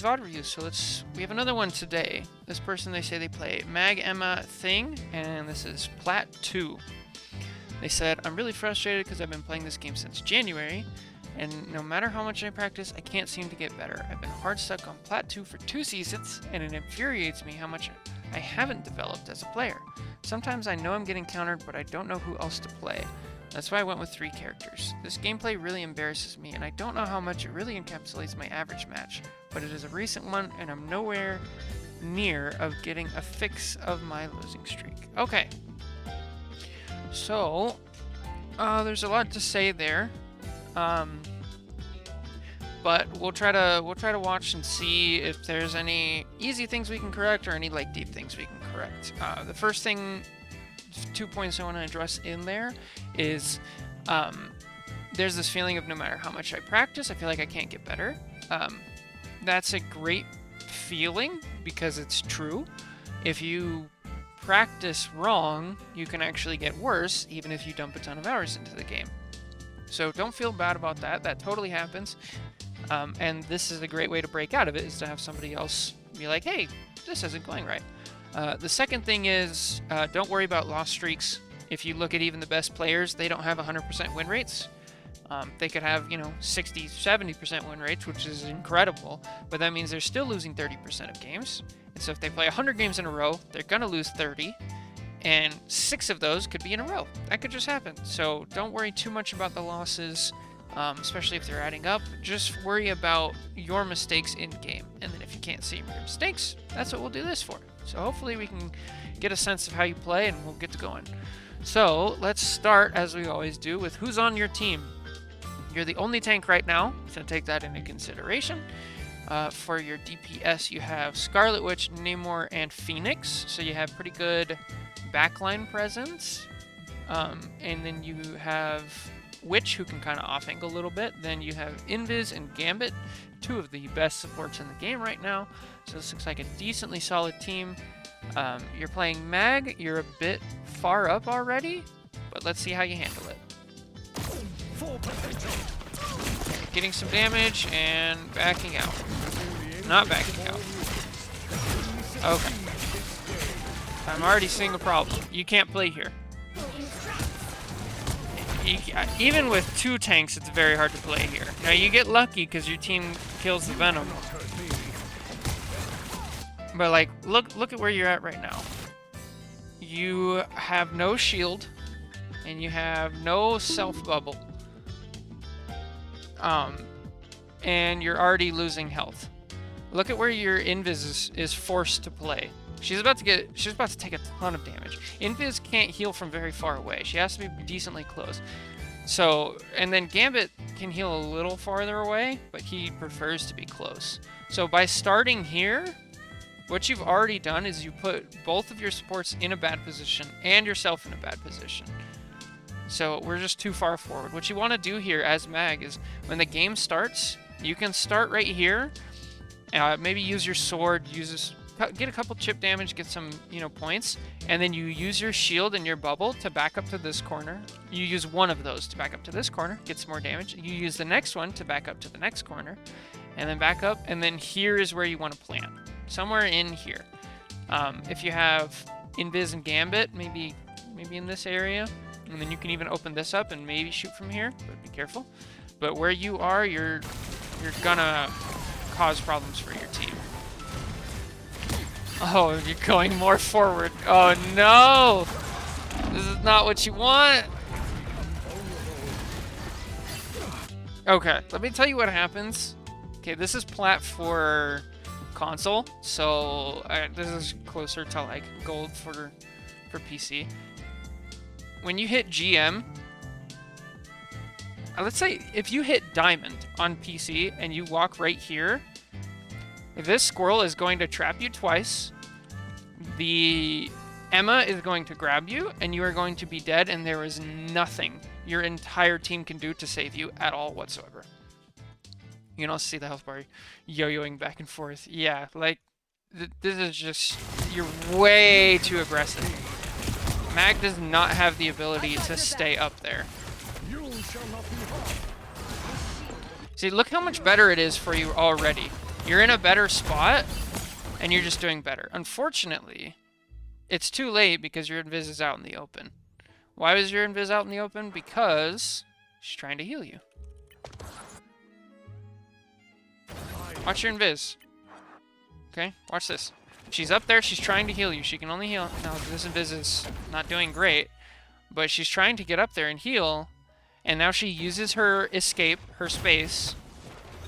VOD reviews. So we have another one today. This person, they say they play Mag Emma Thing, and this is Plat 2. They said, I'm really frustrated because I've been playing this game since January, and no matter how much I practice, I can't seem to get better. I've been hard stuck on Plat 2 for 2 seasons, and it infuriates me how much I haven't developed as a player. Sometimes I know I'm getting countered, but I don't know who else to play. That's why I went with 3 characters. This gameplay really embarrasses me, and I don't know how much it really encapsulates my average match, but it is a recent one, and I'm nowhere near of getting a fix of my losing streak. Okay. So, there's a lot to say there, but we'll try to watch and see if there's any easy things we can correct or any like deep things we can correct. The first thing, 2 points I want to address in there is there's this feeling of no matter how much I practice, I feel like I can't get better. That's a great feeling because it's true. If you practice wrong, you can actually get worse even if you dump a ton of hours into the game. So don't feel bad about that. That totally happens. And this is a great way to break out of it, is to have somebody else be like, hey, this isn't going right. The second thing is, don't worry about loss streaks. If you look at even the best players, they don't have 100% win rates. They could have, 60, 70% win rates, which is incredible, but that means they're still losing 30% of games. And so if they play 100 games in a row, they're going to lose 30, and 6 of those could be in a row. That could just happen. So don't worry too much about the losses, especially if they're adding up. Just worry about your mistakes in game. And then if you can't see your mistakes, that's what we'll do this for. So hopefully we can get a sense of how you play, and we'll get to going. So let's start, as we always do, with who's on your team. You're the only tank right now, so take that into consideration. For your DPS, you have Scarlet Witch, Namor, and Phoenix, so you have pretty good backline presence. And then you have Witch, who can kind of off-angle a little bit. Then you have Invis and Gambit, 2 of the best supports in the game right now. So this looks like a decently solid team. You're playing Mag, you're a bit far up already, but let's see how you handle it. Getting some damage and backing out. Not backing out. Okay. I'm already seeing a problem. You can't play here. Even with 2 tanks, it's very hard to play here. Now, you get lucky because your team kills the Venom. But, like, look at where you're at right now. You have no shield, and you have no self-bubble. And you're already losing health. Look at where your Invis is forced to play. She's about to take a ton of damage. Invis can't heal from very far away. She has to be decently close. So, and then Gambit can heal a little farther away, but he prefers to be close. So by starting here, what you've already done is you put both of your supports in a bad position and yourself in a bad position. So we're just too far forward. What you want to do here as Mag is when the game starts, you can start right here. Maybe use your sword, get a couple chip damage, get some, points, and then you use your shield and your bubble to back up to this corner. You use one of those to back up to this corner, get some more damage. You use the next one to back up to the next corner, and then back up, and then here is where you want to plant. Somewhere in here. If you have Invis and Gambit, maybe in this area, and then you can even open this up and maybe shoot from here, but be careful. But where you are, you're gonna cause problems for your team. Oh, you're going more forward. Oh no! This is not what you want! Okay, let me tell you what happens. Okay, this is Plat for console, so this is closer to like gold for PC. When you hit GM, let's say if you hit diamond on PC and you walk right here, this squirrel is going to trap you twice. The Emma is going to grab you, and you are going to be dead, and there is nothing your entire team can do to save you at all whatsoever. You can also see the health bar yo-yoing back and forth. Yeah, like, this is just, you're way too aggressive. Mag does not have the ability to stay up there. See, look how much better it is for you already. You're in a better spot, and you're just doing better. Unfortunately, it's too late because your invis is out in the open. Why was your invis out in the open? Because she's trying to heal you. Watch your invis. Okay, watch this. She's up there, she's trying to heal you. She can only heal. Now, this invis is not doing great, but she's trying to get up there and heal, and now she uses her escape, her space,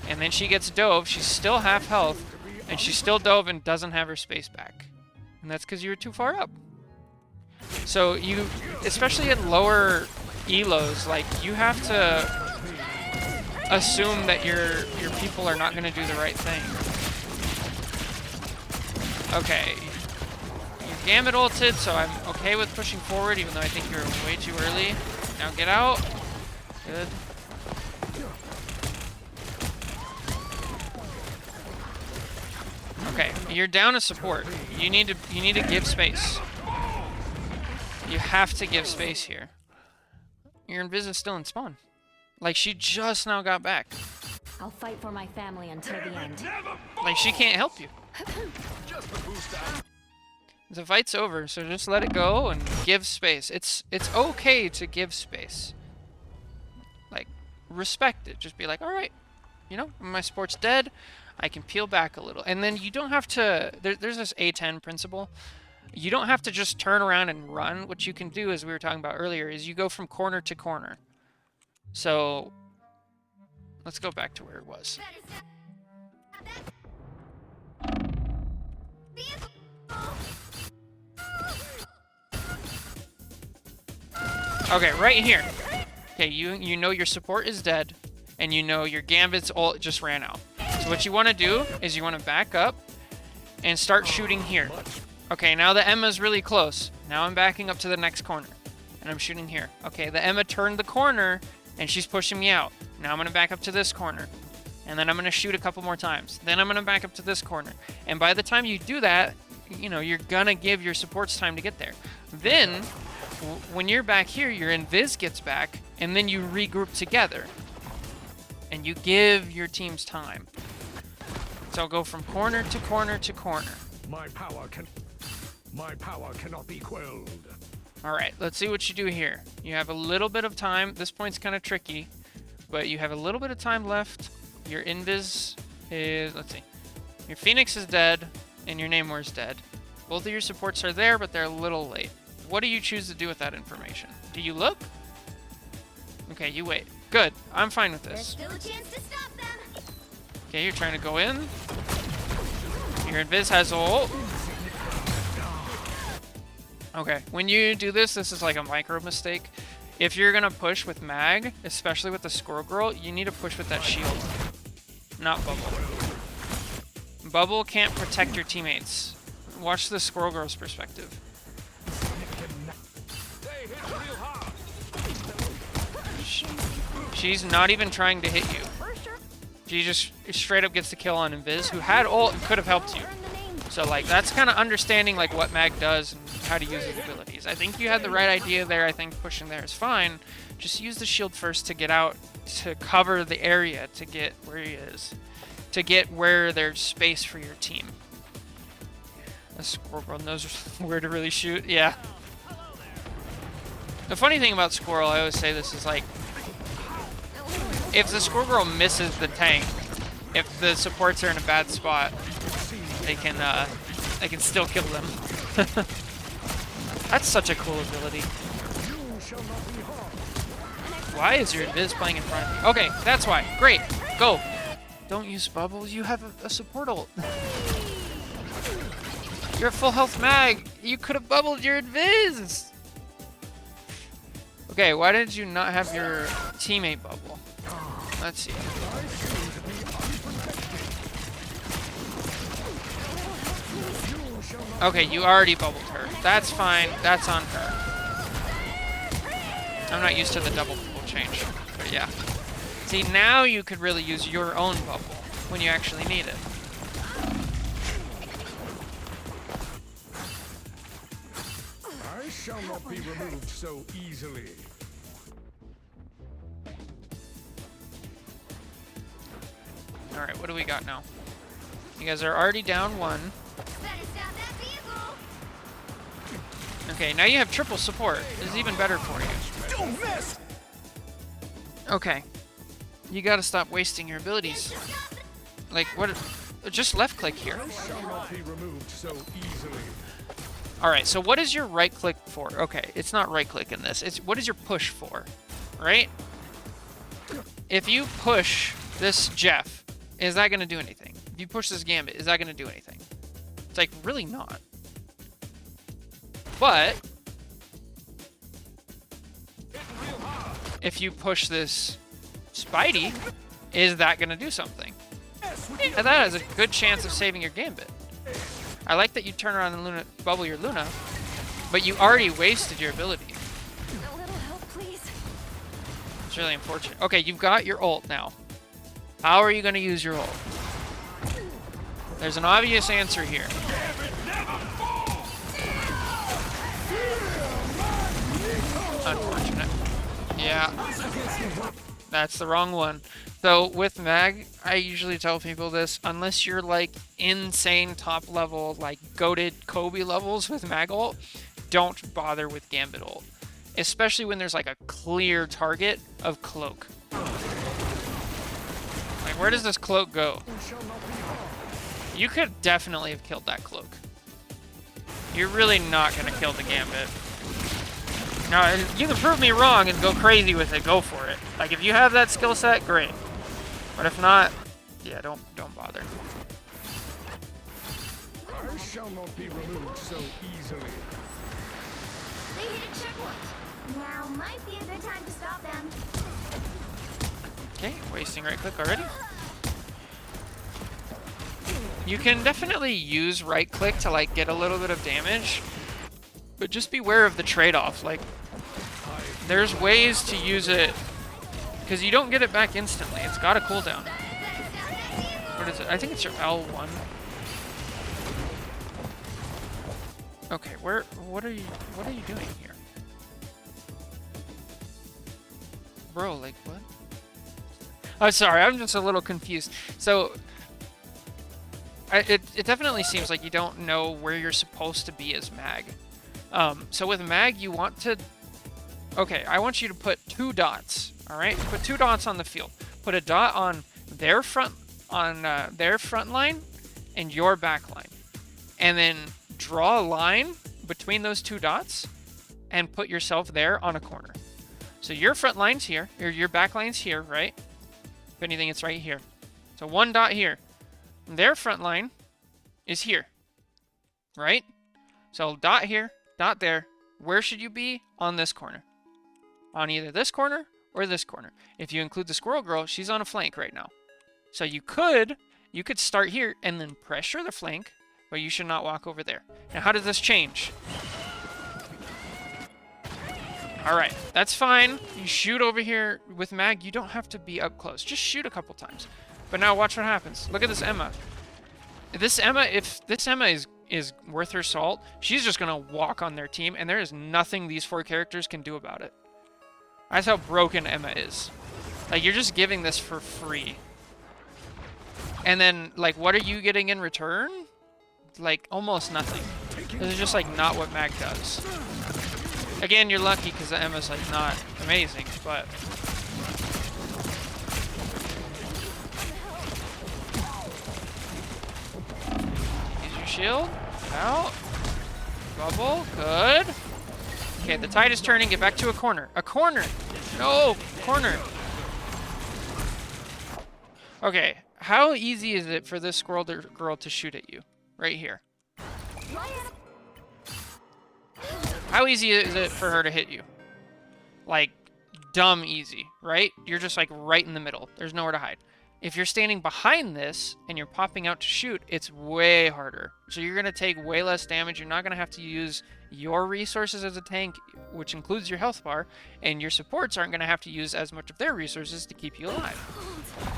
and then she gets dove. She's still half health, and she still dove and doesn't have her space back. And that's because you were too far up. So you, especially at lower elos, like, you have to assume that your people are not going to do the right thing. Okay. You Gambit ulted, so I'm okay with pushing forward, even though I think you're way too early. Now get out. Good. Okay, you're down a support. You need to give space. You have to give space here. Your invis is still in spawn. Like, she just now got back. I'll fight for my family until the end. Like, she can't help you. The fight's over, so just let it go and give space. It's okay to give space. Like, respect it. Just be like, all right, you know, my support's dead. I can peel back a little. And then you don't have to... There's this A10 principle. You don't have to just turn around and run. What you can do, as we were talking about earlier, is you go from corner to corner. So, let's go back to where it was. Okay, right here. Okay, you know your support is dead, and you know your Gambit's ult just ran out. So what you want to do is you want to back up and start shooting here. Okay, now the Emma's really close. Now I'm backing up to the next corner, and I'm shooting here. Okay, the Emma turned the corner, and she's pushing me out. Now I'm going to back up to this corner, and then I'm going to shoot a couple more times. Then I'm going to back up to this corner. And by the time you do that, you know, you're going to give your supports time to get there. Then, when you're back here, your invis gets back, and then you regroup together. And you give your teams time. So I'll go from corner to corner to corner. My power cannot be quelled. Alright, let's see what you do here. You have a little bit of time. This point's kind of tricky, but you have a little bit of time left. Your invis is, let's see. Your Phoenix is dead, and your Namor is dead. Both of your supports are there, but they're a little late. What do you choose to do with that information? Do you look? Okay, you wait. Good. I'm fine with this. There's still a chance to stop them. Okay, you're trying to go in. Your invis has ult. Okay, when you do this, this is like a micro mistake. If you're gonna push with mag, especially with the Squirrel Girl, you need to push with that shield, not Bubble. Bubble can't protect your teammates. Watch the Squirrel Girl's perspective. She's not even trying to hit you. She just straight up gets the kill on Invis, who had ult and could have helped you. So, like, that's kind of understanding, like, what mag does and how to use his abilities. I think you had the right idea there. I think pushing there is fine. Just use the shield first to get out, to cover the area, to get where he is. To get where there's space for your team. The Squirrel Girl knows where to really shoot. Yeah. The funny thing about Squirrel, I always say this, is like, if the Squirrel Girl misses the tank, if the supports are in a bad spot, they can still kill them. That's such a cool ability. Why is your Invis playing in front of me? Okay, that's why. Great. Go. Don't use bubbles. You have a support ult. You're a full health mag. You could have bubbled your Invis. Okay, why did you not have your teammate bubble? Let's see. Okay, you already bubbled her. That's fine. That's on her. I'm not used to the double bubble change, but yeah. See, now you could really use your own bubble when you actually need it. I shall not be removed so easily. Alright, what do we got now? You guys are already down 1. Better stop that vehicle. Okay, now you have triple support. This is even better for you. Don't miss! Okay. You gotta stop wasting your abilities. Like, what? Just left click here. I shall not be removed so easily. Alright, so what is your right click for? Okay, it's not right click in this. It's what is your push for? Right? If you push this Jeff, is that gonna do anything? If you push this Gambit, is that gonna do anything? It's like, really not. But if you push this Spidey, is that gonna do something? Yeah, that has a good chance of saving your Gambit. I like that you turn around and Luna, bubble your Luna, but you already wasted your ability. A little help, please. It's really unfortunate. Okay, you've got your ult now. How are you going to use your ult? There's an obvious answer here. Unfortunate. Yeah. That's the wrong one. So with Mag, I usually tell people this, unless you're like insane top level, like goated Kobe levels with Mag ult, don't bother with Gambit ult. Especially when there's like a clear target of Cloak. Like, where does this Cloak go? You could definitely have killed that Cloak. You're really not going to kill the Gambit. Now, you can prove me wrong and go crazy with it, go for it. Like, if you have that skill set, great. But if not, yeah, don't bother. I shall not be removed so easily. They hit a checkpoint. Now might be a good time to stop them. Okay, wasting right click already. You can definitely use right click to like get a little bit of damage, but just beware of the trade-off. Like, there's ways to use it because you don't get it back instantly. It's got a cooldown. What is it? I think it's your L1. Okay, what are you doing here? Bro, like what? I'm sorry, I'm just a little confused. So it definitely seems like you don't know where you're supposed to be as Mag. So with Mag, you want to... Okay, I want you to put 2 dots, all right? Put 2 dots on the field. Put a dot on their front line and your back line. And then draw a line between those 2 dots and put yourself there on a corner. So your front line's here, or your back line's here, right? If anything, it's right here. So 1 dot here. Their front line is here, right? So dot here, dot there. Where should you be? On this corner. On either this corner or this corner. If you include the Squirrel Girl, she's on a flank right now. So you could start here and then pressure the flank, but you should not walk over there. Now, how does this change? All right, that's fine. You shoot over here with Mag. You don't have to be up close. Just shoot a couple times. But now watch what happens. Look at this Emma. If this Emma is worth her salt, she's just gonna walk on their team, and there is nothing these 4 characters can do about it. That's how broken Emma is. Like, you're just giving this for free. And then, like, what are you getting in return? Like, almost nothing. This is just, like, not what Mag does. Again, you're lucky because the Emma's, like, not amazing, but... Use your shield. Out. Bubble. Good. Okay, the tide is turning. Get back to a corner. A corner! No! Corner! Okay, how easy is it for this Squirrel Girl to shoot at you? Right here. How easy is it for her to hit you? Like, dumb easy, right? You're just like right in the middle. There's nowhere to hide. If you're standing behind this and you're popping out to shoot, it's way harder. So you're going to take way less damage. You're not going to have to use your resources as a tank, which includes your health bar, and your supports aren't going to have to use as much of their resources to keep you alive.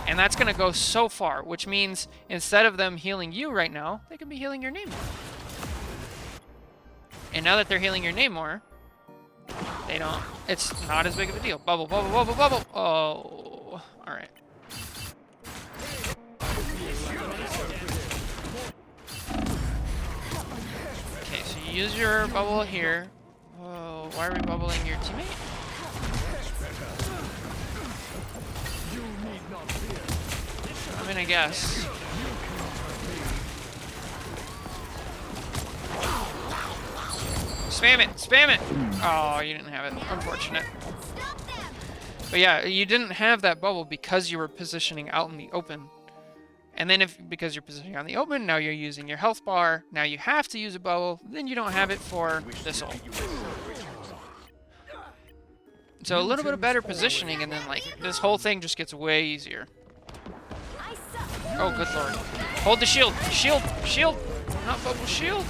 And that's going to go so far, which means instead of them healing you right now, they can be healing your Namor. And now that they're healing your Namor, they don't... It's not as big of a deal. Bubble, bubble, bubble, bubble. Oh, all right. use your bubble here. Whoa, why are we bubbling your teammate? I mean, I guess. Spam it! Spam it! Oh, you didn't have it. Unfortunate. But yeah, you didn't have that bubble because you were positioning out in the open. And then because you're positioning out in the open, now you're using your health bar. Now you have to use a bubble. Then you don't have it for this ult. So a little bit of better positioning, and then like this whole thing just gets way easier. Oh, good lord. Hold the shield! Shield! Shield! Not bubble, shield!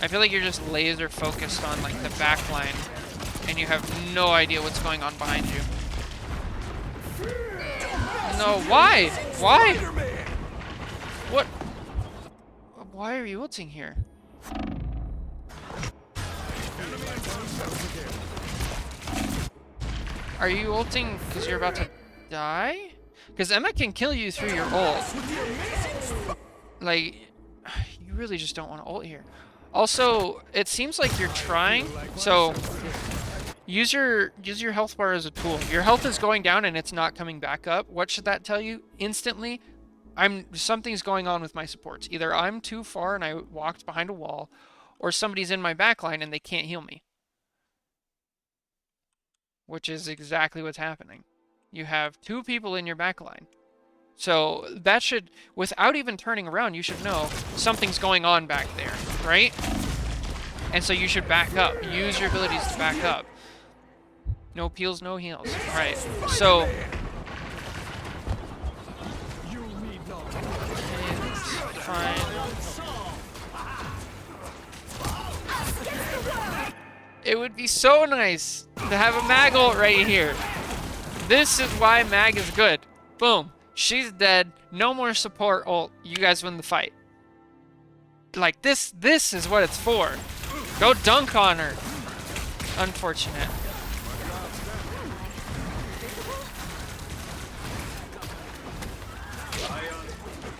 I feel like you're just laser focused on like the back line and you have no idea what's going on behind you. No, why? Why? What? Why are you ulting here? Are you ulting because you're about to die? Because Emma can kill you through your ult. Like, you really just don't want to ult here. Also, it seems like you're trying, so use your health bar as a tool. Your health is going down and it's not coming back up. What should that tell you? Instantly, something's going on with my supports. Either I'm too far and I walked behind a wall, or somebody's in my backline and they can't heal me. Which is exactly what's happening. You have 2 people in your backline. So that should, without even turning around, you should know something's going on back there, right? And so you should back up. Use your abilities to back up. No peels, no heals. Right. So fine. It would be so nice to have a mag ult right here. This is why mag is good. Boom. She's dead. No more support ult. You guys win the fight. Like, this is what it's for. Go dunk on her. Unfortunate.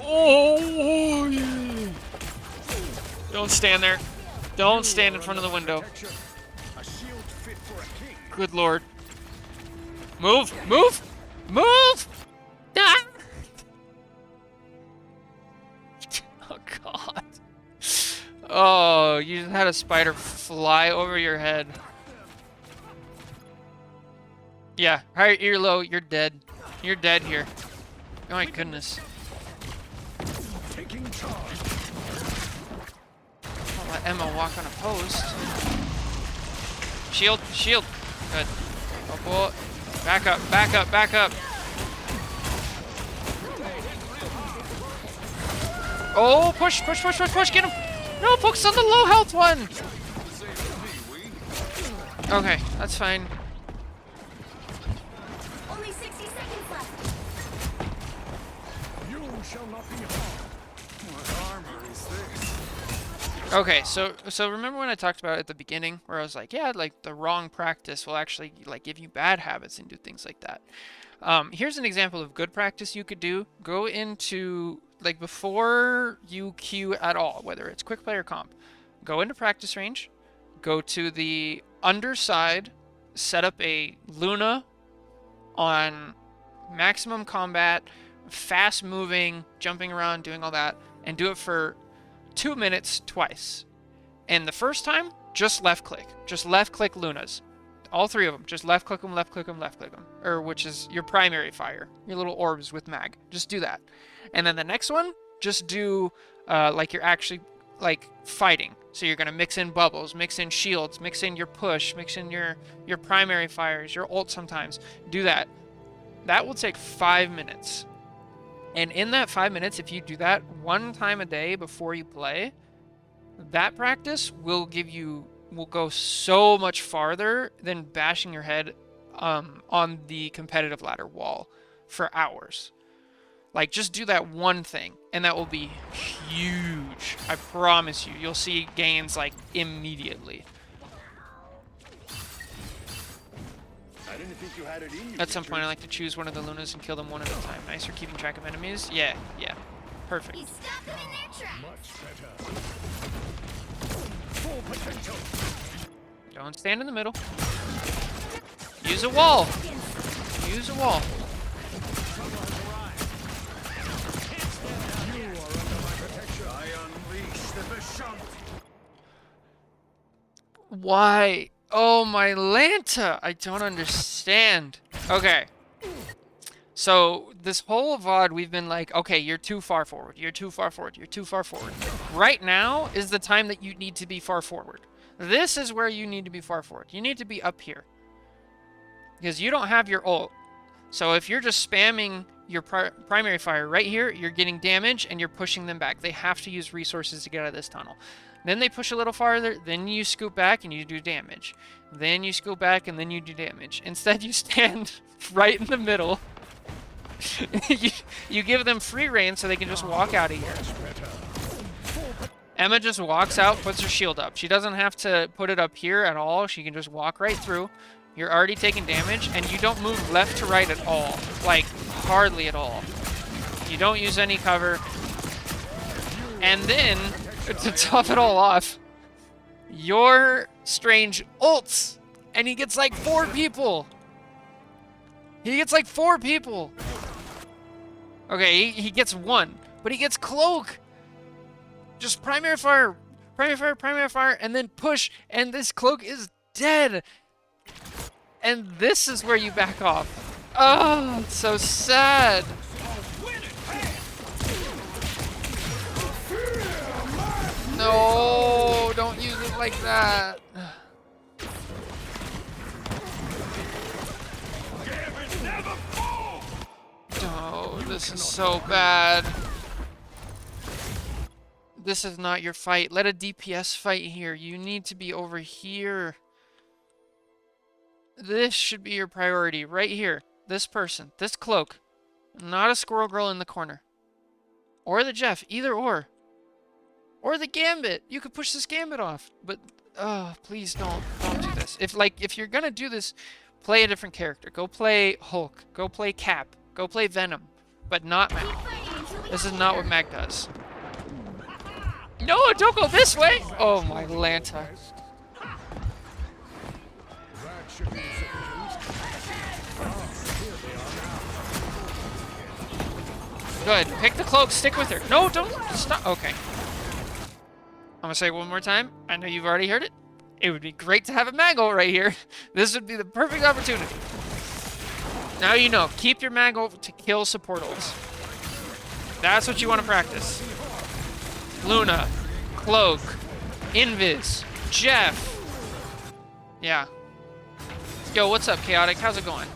Oh, yeah. Don't stand there. Don't stand in front of the window. Good lord. Move! Move! Move! Ah! Oh god. Oh, you just had a spider fly over your head. Yeah, right ear low, you're dead. You're dead here. Oh my goodness. I'll let Emma walk on a post. Shield, shield. Good. Oh, boy. Back up, back up, back up. Oh, push, push, push, push, push, get him. No, focus on the low health one. Okay, that's fine. Only 60 seconds left. You shall not be harmed. What armor is this? Okay, so remember when I talked about it at the beginning where I was like, yeah, like the wrong practice will actually like give you bad habits and do things like that. Here's an example of good practice you could do. Go into, like, before you queue at all, whether it's quick play or comp, go into practice range, go to the underside, set up a Luna on maximum combat, fast moving, jumping around, doing all that, and do it for 2 minutes twice. And the first time, just left click. Just left click Lunas. All 3 of them. Just left click them, left click them, left click them. Or which is your primary fire. Your little orbs with mag. Just do that. And then the next one, just do like you're actually like fighting. So you're going to mix in bubbles, mix in shields, mix in your push, mix in your primary fires, your ult sometimes. Do that. That will take 5 minutes. And in that 5 minutes, if you do that 1 time a day before you play, that practice will go so much farther than bashing your head on the competitive ladder wall for hours. Like, just do that one thing, and that will be huge. I promise you. You'll see gains, like, immediately. think you had it in you, At some point, I Richards. like to choose one of the Lunas and kill them one at a time. Nice for keeping track of enemies. Yeah, yeah. Perfect. You stopped them in their tracks. Much better. Full potential. Don't stand in the middle. Use a wall. Use a wall. You are under my protection. I unleash the Bishop. Why? Oh, my Lanta. I don't understand. Okay. So, this whole VOD, we've been like, okay, you're too far forward. You're too far forward. You're too far forward. Right now is the time that you need to be far forward. This is where you need to be far forward. You need to be up here. Because you don't have your ult. So if you're just spamming your primary fire right here, you're getting damage and you're pushing them back. They have to use resources to get out of this tunnel. Then they push a little farther, then you scoop back and you do damage. Then you scoop back and then you do damage. Instead, you stand right in the middle. you give them free reign so they can just walk out of here. Emma just walks out, puts her shield up. She doesn't have to put it up here at all. She can just walk right through. You're already taking damage, and you don't move left to right at all. Like, hardly at all. You don't use any cover. And then, to top it all off, your Strange ults, and he gets like 4 people. He gets like 4 people. Okay, he gets 1, but he gets Cloak. Just primary fire, and then push, and this Cloak is dead. And this is where you back off. Oh, it's so sad. No, don't use it like that. Oh, this is so bad. This is not your fight. Let a DPS fight here. You need to be over here. This should be your priority right here. This person, this Cloak. Not a Squirrel Girl in the corner. Or the Jeff, either or. Or the Gambit. You could push this Gambit off. But, oh, please don't do this. If you're gonna do this, play a different character. Go play Hulk. Go play Cap. Go play Venom. But not Mag. This is not what Mag does. No, don't go this way! Oh my Lanta. That should be sufficient. Good. Pick the Cloak. Stick with her. No, don't stop. Okay. I'm gonna say it one more time. I know you've already heard it. It would be great to have a Mag ult right here. This would be the perfect opportunity. Now you know. Keep your Mag ult to kill support ults. That's what you want to practice. Luna, Cloak, Invis, Jeff. Yeah. Yo, what's up, Chaotic? How's it going?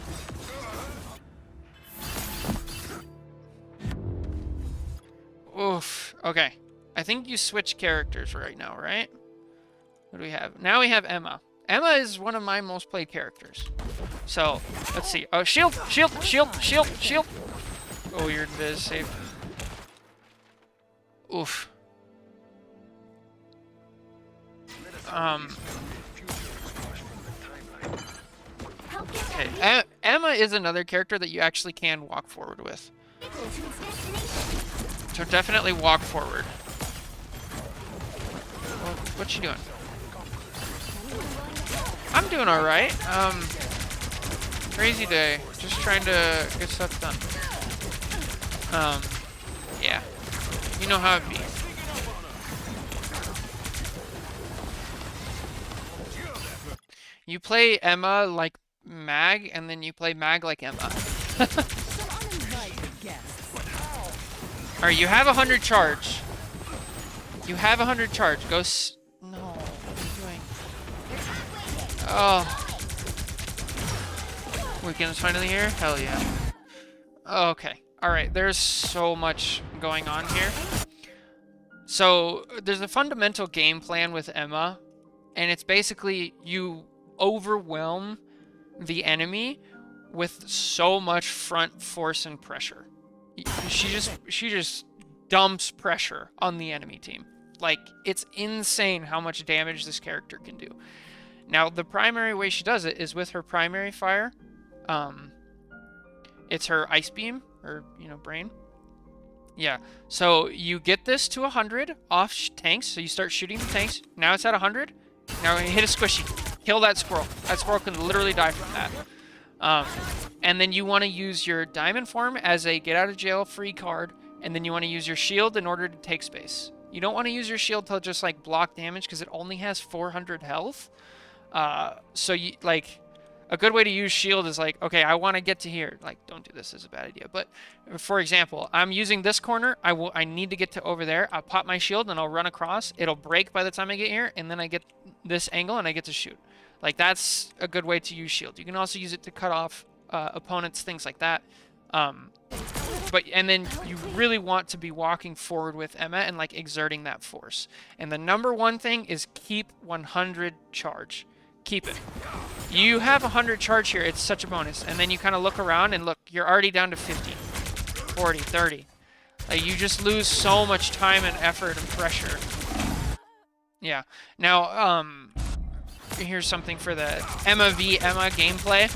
Oof. Okay. I think you switch characters right now, right? What do we have? Now we have Emma. Emma is one of my most played characters. So, let's see. Oh, shield, shield, shield, shield, shield. Oh, you're Invis. Safe. Oof. Okay. Emma is another character that you actually can walk forward with. So definitely walk forward. What's she doing? I'm doing alright. Crazy day. Just trying to get stuff done. Yeah. You know how it be. You play Emma like Mag, and then you play Mag like Emma. Alright, you have 100 charge. You have 100 charge. Go no, what are you doing? Oh. Weekend's finally here? Hell yeah. Okay. Alright, there's so much going on here. So, there's a fundamental game plan with Emma, and it's basically you overwhelm the enemy with so much front force and pressure. She just dumps pressure on the enemy team. Like, it's insane how much damage this character can do. Now, the primary way she does it is with her primary fire, It's her ice beam, or, you know, brain. Yeah, so you get this to 100 off tanks, so you start shooting the tanks. Now it's at 100. Now hit a squishy. Kill that squirrel. That squirrel can literally die from that. And then you want to use your diamond form as a get out of jail free card, and then you want to use your shield in order to take space. You don't want to use your shield to just like block damage because it only has 400 health. So you like a good way to use shield is like, okay, I want to get to here. Like, don't do this, is a bad idea. But for example, I'm using this corner. I need to get to over there. I'll pop my shield and I'll run across. It'll break by the time I get here, and then I get this angle and I get to shoot. Like, that's a good way to use shield. You can also use it to cut off opponents, things like that. And then you really want to be walking forward with Emma and like exerting that force. And the number one thing is keep 100 charge. Keep it. You have 100 charge here. It's such a bonus. And then you kind of look around and look, you're already down to 50, 40, 30. Like, you just lose so much time and effort and pressure. Yeah. Now, here's something for the Emma v Emma gameplay.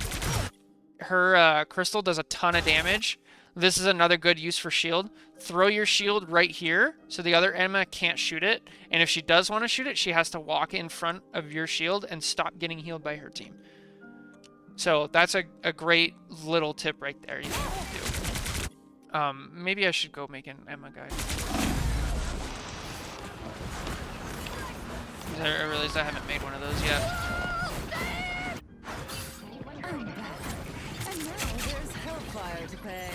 Her crystal does a ton of damage. This is another good use for shield. Throw your shield right here so the other Emma can't shoot it. And if she does want to shoot it, she has to walk in front of your shield and stop getting healed by her team. So that's a great little tip right there you can do. Maybe I should go make an Emma guide. I realized I haven't made one of those yet. I'm back. And now there's hellfire to pay.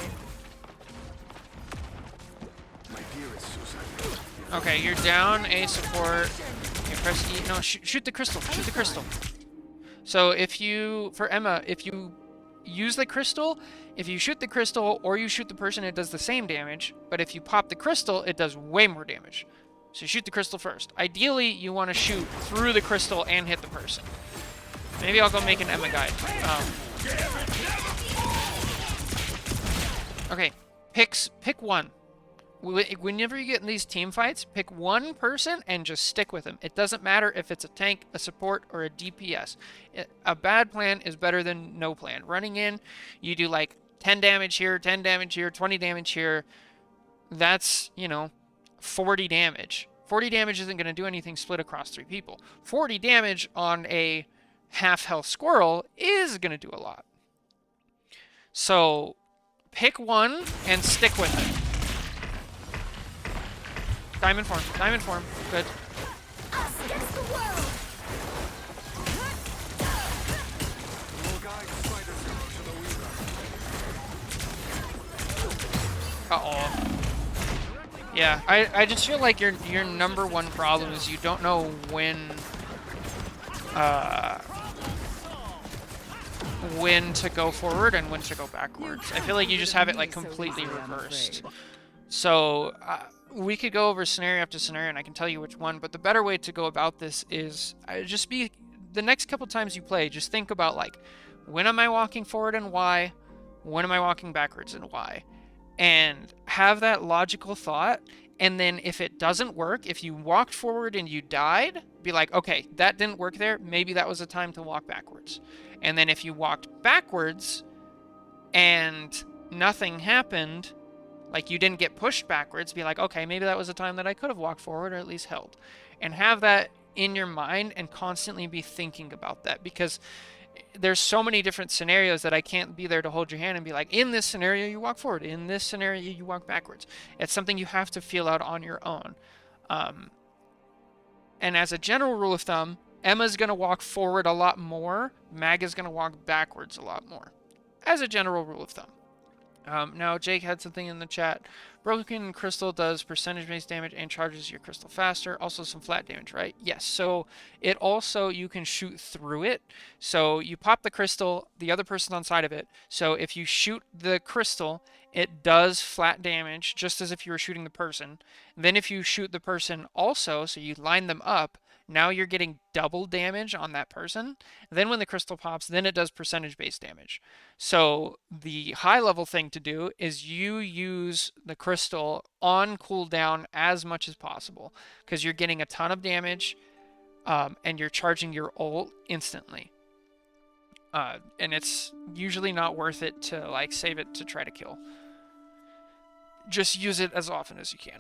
My dearest Susan. Okay, you're down a support. You press E. No, shoot the crystal. Shoot the crystal. So if you, for Emma, if you use the crystal, if you shoot the crystal or you shoot the person, it does the same damage. But if you pop the crystal, it does way more damage. So shoot the crystal first. Ideally, you want to shoot through the crystal and hit the person. Maybe I'll go make an Emma guide. Okay, pick one. Whenever you get in these team fights, pick one person and just stick with them. It doesn't matter if it's a tank, a support, or a DPS. A bad plan is better than no plan. Running in, you do like 10 damage here, 10 damage here, 20 damage here. That's, you know, 40 damage. 40 damage isn't going to do anything split across 3 people. 40 damage on a half health squirrel is going to do a lot. So pick one and stick with it. Diamond form. Diamond form. Good. Us against the world. Uh-oh. Yeah, I just feel like your number one problem is you don't know when to go forward and when to go backwards. I feel like you just have it like completely reversed. So we could go over scenario after scenario and I can tell you which one, but the better way to go about this is just be the next couple times you play, just think about like, when am I walking forward and why? When am I walking backwards and why? And have that logical thought. And then if it doesn't work, if you walked forward and you died, be like, okay, that didn't work there. Maybe that was a time to walk backwards. And then if you walked backwards and nothing happened, like you didn't get pushed backwards, be like, okay, maybe that was a time that I could have walked forward or at least held. And have that in your mind and constantly be thinking about that, because there's so many different scenarios that I can't be there to hold your hand and be like, in this scenario you walk forward, in this scenario you walk backwards. It's something you have to feel out on your own. And as a general rule of thumb, Emma's going to walk forward a lot more, Mag is going to walk backwards a lot more, as a general rule of thumb. Now Jake had something in the chat. Broken crystal does percentage-based damage and charges your crystal faster. Also some flat damage, right? Yes. So it also, you can shoot through it. So you pop the crystal, the other person's on side of it. So if you shoot the crystal, it does flat damage, just as if you were shooting the person. Then if you shoot the person also, so you line them up, now you're getting double damage on that person. Then when the crystal pops, then it does percentage-based damage. So the high-level thing to do is you use the crystal on cooldown as much as possible, because you're getting a ton of damage and you're charging your ult instantly. And it's usually not worth it to like save it to try to kill. Just use it as often as you can.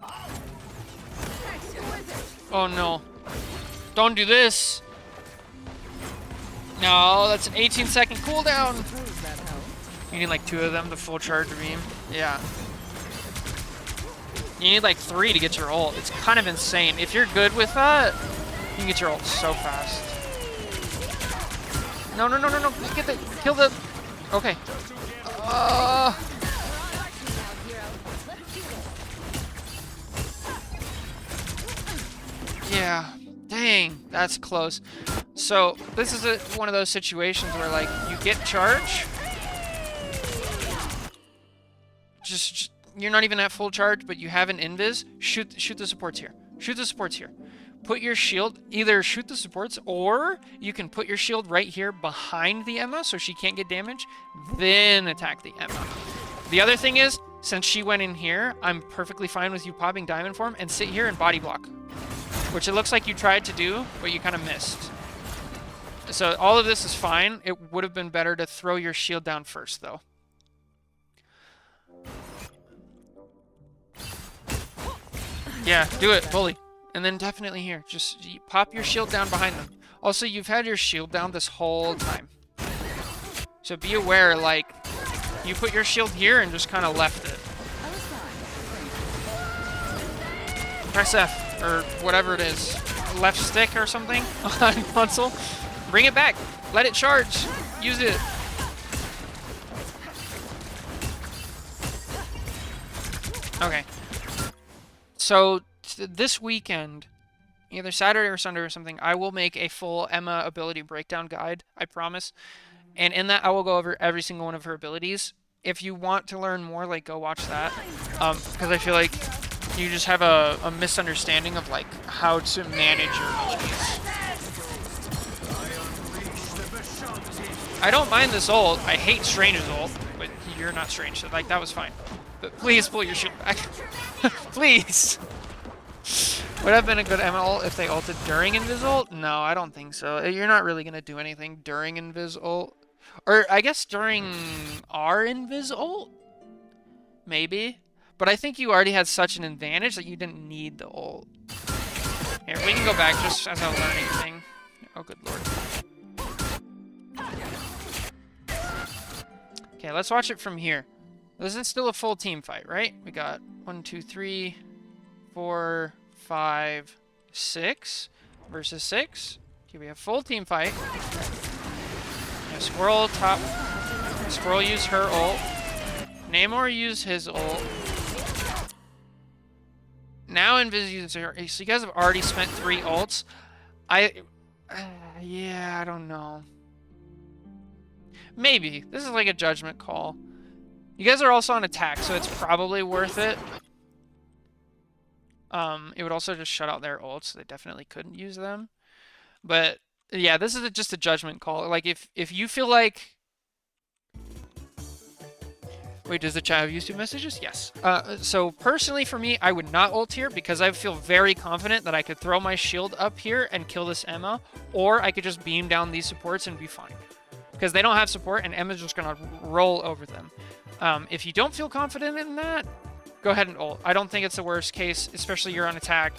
Oh no. Don't do this. No, that's an 18-second cooldown. You need like 2 of them to full charge beam. Yeah. You need like 3 to get your ult. It's kind of insane. If you're good with that, you can get your ult so fast. No, no, no, no, no. Get the, kill the, okay. Yeah. Dang, that's close. So this is one of those situations where like you get charge. Just you're not even at full charge, but you have an invis. Shoot the supports here. Shoot the supports here. Put your shield, either shoot the supports, or you can put your shield right here behind the Emma so she can't get damage, then attack the Emma. The other thing is, since she went in here, I'm perfectly fine with you popping diamond form and sit here and body block. Which it looks like you tried to do, but you kind of missed. So all of this is fine. It would have been better to throw your shield down first, though. Yeah, do it, bully. And then definitely here. Just pop your shield down behind them. Also, you've had your shield down this whole time. So be aware, like, you put your shield here and just kind of left it. Press F, or whatever it is. Left stick or something on console. Bring it back. Let it charge. Use it. Okay. So this weekend, either Saturday or Sunday or something, I will make a full Emma ability breakdown guide, I promise. And in that, I will go over every single one of her abilities. If you want to learn more, like, go watch that. Because I feel like you just have a misunderstanding of, like, how to manage your abilities. I don't mind this ult. I hate Strange's ult, but you're not Strange, so, like, that was fine. But please pull your shield back. Please. Would have been a good Emma ult if they ulted during Invis ult? No, I don't think so. You're not really going to do anything during Invis ult. Or, I guess during our Invis ult? Maybe. But I think you already had such an advantage that you didn't need the ult. Here, we can go back just as a learning thing. Oh, good lord. Okay, let's watch it from here. This is still a full team fight, right? We got 1, 2, 3, 4, 5, 6 versus 6. Okay, we have full team fight. Yeah, Squirrel top. Squirrel used her ult. Namor used his ult. Now Invis uses her. So you guys have already spent 3 ults. Yeah, I don't know. Maybe. This is like a judgment call. You guys are also on attack, so it's probably worth it. It would also just shut out their ults, so they definitely couldn't use them. But yeah, this is just a judgment call. Like if you feel like, wait, does the chat have YouTube messages? Yes. So personally for me, I would not ult here because I feel very confident that I could throw my shield up here and kill this Emma, or I could just beam down these supports and be fine. Because they don't have support and Emma's just gonna roll over them. If you don't feel confident in that, go ahead and ult. I don't think it's the worst case, especially you're on attack.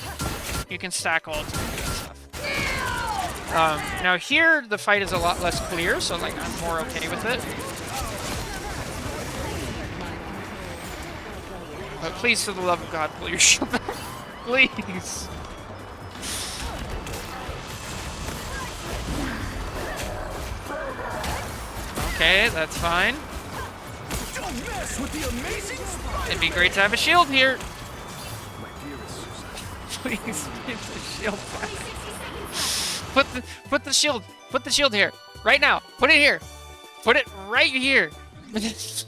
You can stack ults and do that stuff. Now here, the fight is a lot less clear, so like I'm more okay with it. But please, for the love of God, pull your shield back. Please. Okay, that's fine. It'd be great to have a shield here. Please, get the shield back. Put the shield here. Right now. Put it here. Put it right here. Please.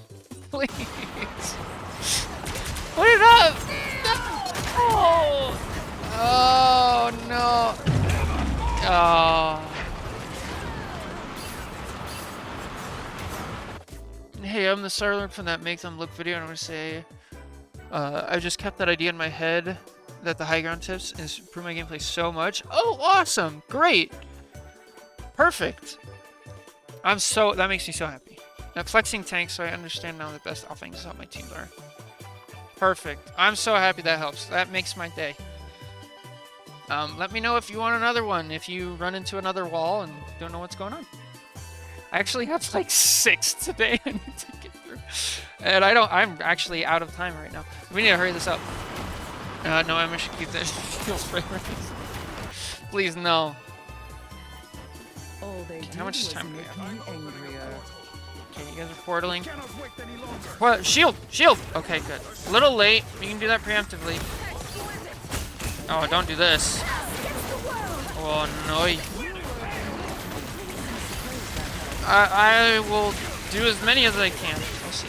Put it up. No. Oh no. Oh. Hey, I'm the Starlord from that Make Them Look video, and I want to say, I just kept that idea in my head that the high ground tips improve my gameplay so much. Oh, awesome! Great! Perfect! That makes me so happy. Flexing tanks, so I understand now the best things to help my team learn. Perfect. I'm so happy that helps. That makes my day. Let me know if you want another one, if you run into another wall and don't know what's going on. I actually have like 6 today I need to get through. And I'm actually out of time right now. We need to hurry this up. No, I should keep this. Please, no. All they Okay, did how much was time do we make have? me angrier. Okay, you guys are portaling. Cannot wait any longer. What? Shield! Shield! Okay, good. A little late. We can do that preemptively. Oh, don't do this. Oh, no. I will do as many as I can. We'll see.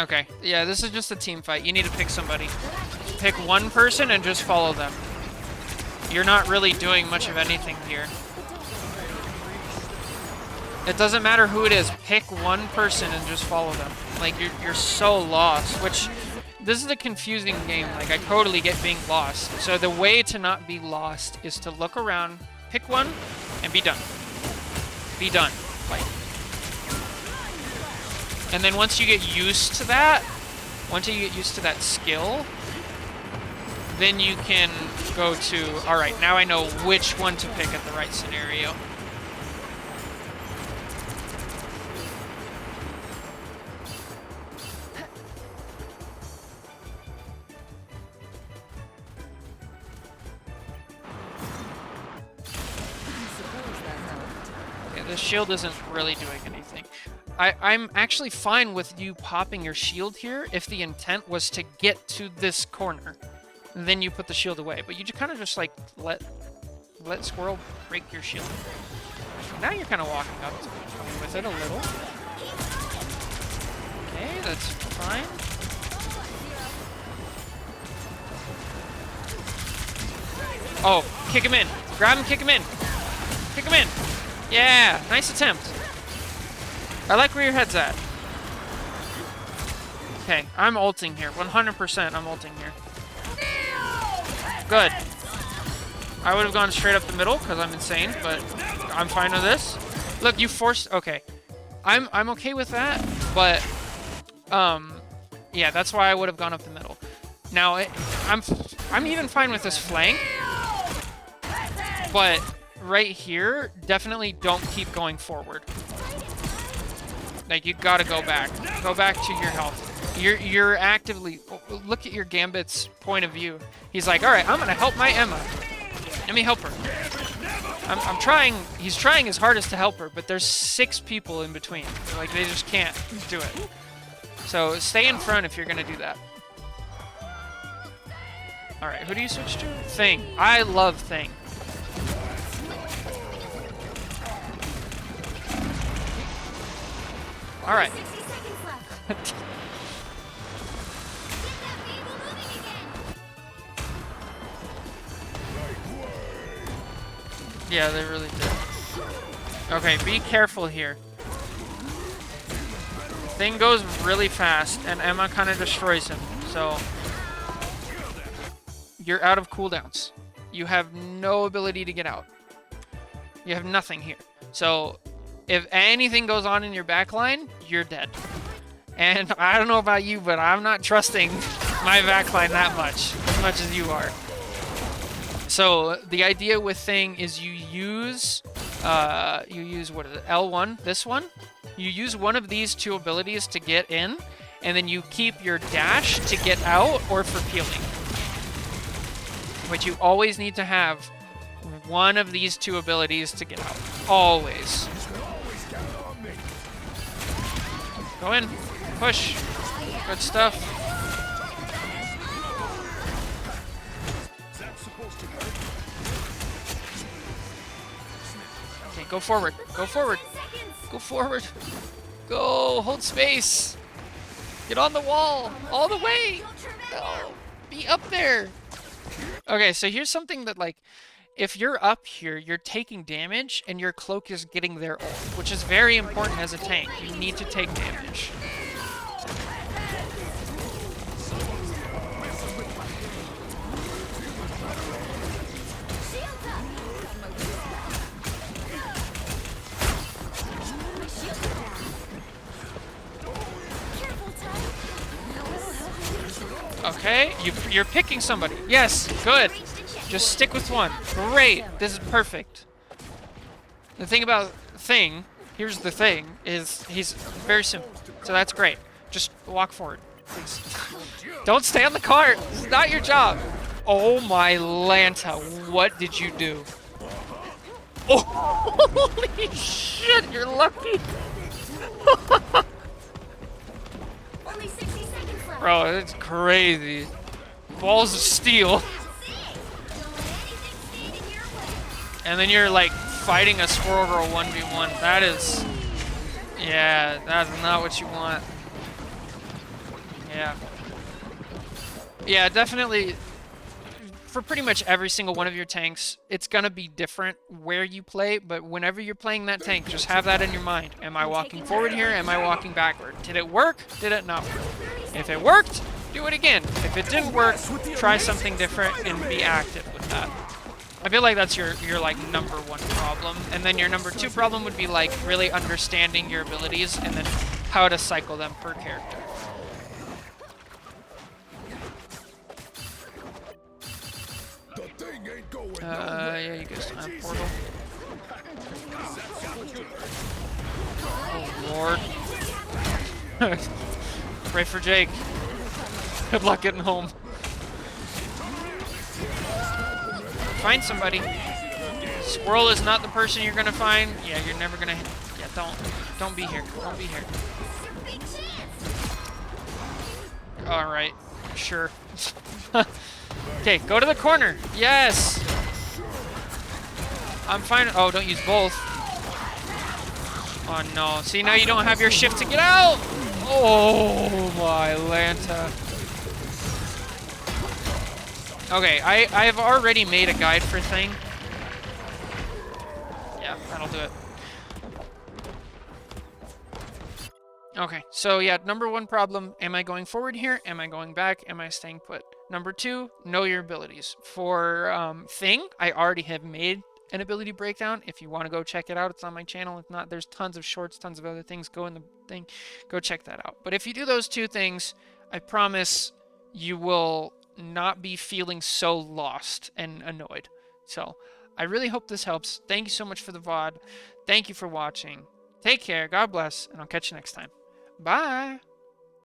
Okay, yeah, this is just a team fight. You need to pick somebody. Pick one person and just follow them. You're not really doing much of anything here. It doesn't matter who it is. Pick one person and just follow them. Like, you're so lost, which... This is a confusing game. Like, I totally get being lost. So the way to not be lost is to look around, pick one, and be done. Be done. Like... And then once you get used to that, once you get used to that skill, then you can go to, all right, now I know which one to pick at the right scenario. Okay, the shield isn't really doing anything. I'm actually fine with you popping your shield here if the intent was to get to this corner. Then you put the shield away. But you just kind of just like let Squirrel break your shield. Now you're kind of walking up to me with it a little. Okay, that's fine. Oh, kick him in. Grab him, kick him in. Kick him in. Yeah, nice attempt. I like where your head's at. Okay, I'm ulting here. 100% I'm ulting here. Good. I would have gone straight up the middle because I'm insane, but I'm fine with this. Look, you forced... Okay. I'm okay with that, but... Yeah, that's why I would have gone up the middle. Now, I'm even fine with this flank, but right here, definitely don't keep going forward. Like, you gotta go back. Go back to your health. You're actively... Look at your Gambit's point of view. He's like, alright, I'm gonna help my Emma. Let me help her. I'm trying... He's trying his hardest to help her, but there's 6 people in between. Like, they just can't do it. So, stay in front if you're gonna do that. Alright, who do you switch to? Thing. I love Thing. All right. 60 seconds left. Get that vehicle moving again. Yeah, they really did. Okay, be careful here. Thing goes really fast, and Emma kind of destroys him. So you're out of cooldowns. You have no ability to get out. You have nothing here. So if anything goes on in your backline, you're dead. And I don't know about you, but I'm not trusting my backline that much as you are. So the idea with Thing is you use what is it, L1, this one? You use one of these 2 abilities to get in, and then you keep your dash to get out or for peeling. But you always need to have one of these 2 abilities to get out. Always. Go in. Push. Good stuff. Okay, go forward. Go forward. Go forward. Go. Hold space. Get on the wall. All the way. No. Be up there. Okay, so here's something that, like, if you're up here, you're taking damage, and your cloak is getting their ult, which is very important as a tank. You need to take damage. Okay, you're picking somebody. Yes, good. Just stick with one. Great. This is perfect. The thing about Thing, here's the thing, is he's very simple. So that's great. Just walk forward, please. Don't stay on the cart. It's not your job. Oh my Lanta, what did you do? Oh, holy shit, you're lucky. Only 60 seconds left. Bro, it's crazy. Balls of steel. That's it. Don't let anything stand in your way. And then you're like fighting a squirrel girl 1v1. That is... Yeah, that's not what you want. Yeah. Yeah, definitely. For pretty much every single one of your tanks, it's gonna be different where you play, but whenever you're playing that tank, just have that in your mind. Am I walking forward here? Am I walking backward? Did it work? Did it not work? If it worked, do it again. If it didn't work, try something different and be active with that. I feel like that's your like number one problem. And then your number two problem would be like really understanding your abilities and then how to cycle them per character. The thing ain't going Yeah, you guys don't have portal. Oh lord. Pray for Jake. Good luck getting home. Find somebody. Squirrel is not the person you're gonna find. Yeah, you're never gonna. Yeah, don't be here. Don't be here. Big chance. All right, sure. Okay, go to the corner. Yes. I'm fine. Oh, don't use both. Oh no. See, now you don't have your shift to get out. Oh my Lanta. Okay, I've already made a guide for Thing. Yeah, that'll do it. Okay, so yeah, number one problem, am I going forward here? Am I going back? Am I staying put? Number two, know your abilities. For Thing, I already have made an ability breakdown. If you want to go check it out, it's on my channel. If not, there's tons of shorts, tons of other things. Go in the thing, go check that out. But if you do those two things, I promise you will not be feeling so lost and annoyed. So I really hope this helps. Thank you so much for the VOD. Thank you for watching. Take care. God bless. And I'll catch you next time. Bye.